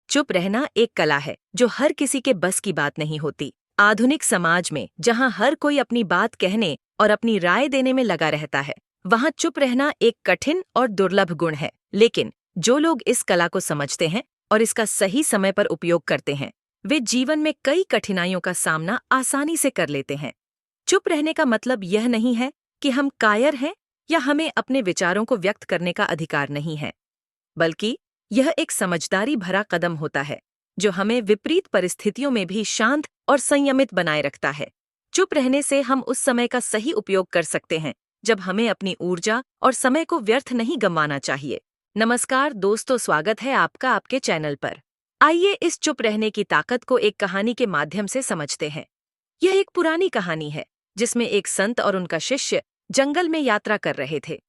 चुप रहना एक कला है जो हर किसी के बस की बात नहीं होती। आधुनिक समाज में जहां हर कोई अपनी बात कहने और अपनी राय देने में लगा रहता है, वहां चुप रहना एक कठिन और दुर्लभ गुण है। लेकिन जो लोग इस कला को समझते हैं और इसका सही समय पर उपयोग करते हैं, वे जीवन में कई कठिनाइयों का सामना आसानी से कर लेते हैं। चुप रहने का मतलब यह नहीं है कि हम कायर हैं या हमें अपने विचारों को व्यक्त करने का अधिकार नहीं है, बल्कि यह एक समझदारी भरा कदम होता है जो हमें विपरीत परिस्थितियों में भी शांत और संयमित बनाए रखता है। चुप रहने से हम उस समय का सही उपयोग कर सकते हैं जब हमें अपनी ऊर्जा और समय को व्यर्थ नहीं गंवाना चाहिए। नमस्कार दोस्तों, स्वागत है आपका आपके चैनल पर। आइए इस चुप रहने की ताकत को एक कहानी के माध्यम से समझते हैं। यह एक पुरानी कहानी है जिसमें एक संत और उनका शिष्य जंगल में यात्रा कर रहे थे।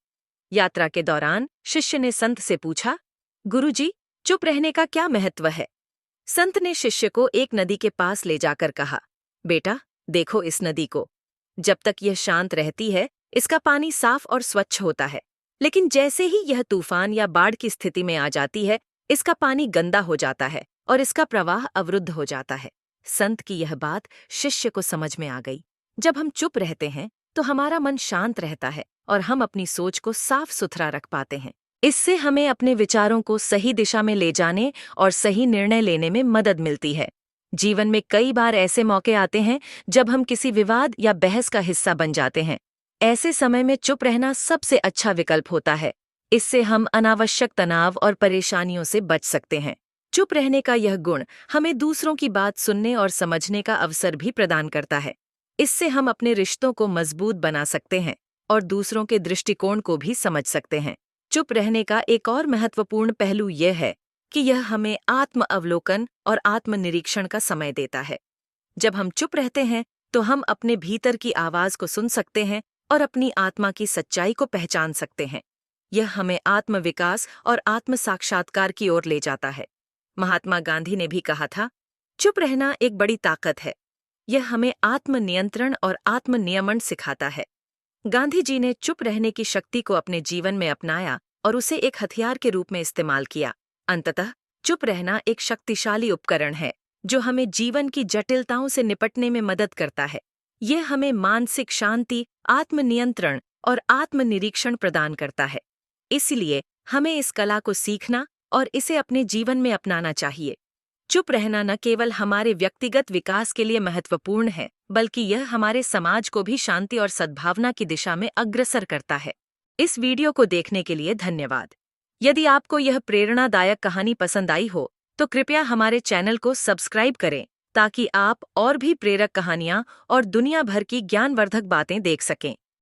यात्रा के दौरान शिष्य ने संत से पूछा, गुरुजी, चुप रहने का क्या महत्व है? संत ने शिष्य को एक नदी के पास ले जाकर कहा, बेटा, देखो इस नदी को। जब तक यह शांत रहती है, इसका पानी साफ और स्वच्छ होता है। लेकिन जैसे ही यह तूफान या बाढ़ की स्थिति में आ जाती है, इसका पानी गंदा हो जाता है और इसका प्रवाह अवरुद्ध हो जाता है। संत की यह बात शिष्य को समझ में आ गई। जब हम चुप रहते हैं तो हमारा मन शांत रहता है और हम अपनी सोच को साफ सुथरा रख पाते हैं। इससे हमें अपने विचारों को सही दिशा में ले जाने और सही निर्णय लेने में मदद मिलती है। जीवन में कई बार ऐसे मौके आते हैं जब हम किसी विवाद या बहस का हिस्सा बन जाते हैं। ऐसे समय में चुप रहना सबसे अच्छा विकल्प होता है। इससे हम अनावश्यक तनाव और परेशानियों से बच सकते हैं। चुप रहने का यह गुण हमें दूसरों की बात सुनने और समझने का अवसर भी प्रदान करता है। इससे हम अपने रिश्तों को मजबूत बना सकते हैं और दूसरों के दृष्टिकोण को भी समझ सकते हैं। चुप रहने का एक और महत्वपूर्ण पहलू यह है कि यह हमें आत्म अवलोकन और आत्मनिरीक्षण का समय देता है। जब हम चुप रहते हैं तो हम अपने भीतर की आवाज को सुन सकते हैं और अपनी आत्मा की सच्चाई को पहचान सकते हैं। यह हमें आत्मविकास और आत्म साक्षात्कार की ओर ले जाता है। महात्मा गांधी ने भी कहा था, चुप रहना एक बड़ी ताकत है। यह हमें आत्मनियंत्रण और आत्मनियमन सिखाता है। गांधी जी ने चुप रहने की शक्ति को अपने जीवन में अपनाया और उसे एक हथियार के रूप में इस्तेमाल किया। अंततः चुप रहना एक शक्तिशाली उपकरण है जो हमें जीवन की जटिलताओं से निपटने में मदद करता है। यह हमें मानसिक शांति, आत्मनियंत्रण और आत्मनिरीक्षण प्रदान करता है। इसलिए हमें इस कला को सीखना और इसे अपने जीवन में अपनाना चाहिए। चुप रहना न केवल हमारे व्यक्तिगत विकास के लिए महत्वपूर्ण है, बल्कि यह हमारे समाज को भी शांति और सद्भावना की दिशा में अग्रसर करता है। इस वीडियो को देखने के लिए धन्यवाद। यदि आपको यह प्रेरणादायक कहानी पसंद आई हो, तो कृपया हमारे चैनल को सब्सक्राइब करें ताकि आप और भी प्रेरक कहानियां और दुनिया भर की ज्ञानवर्धक बातें देख सकें।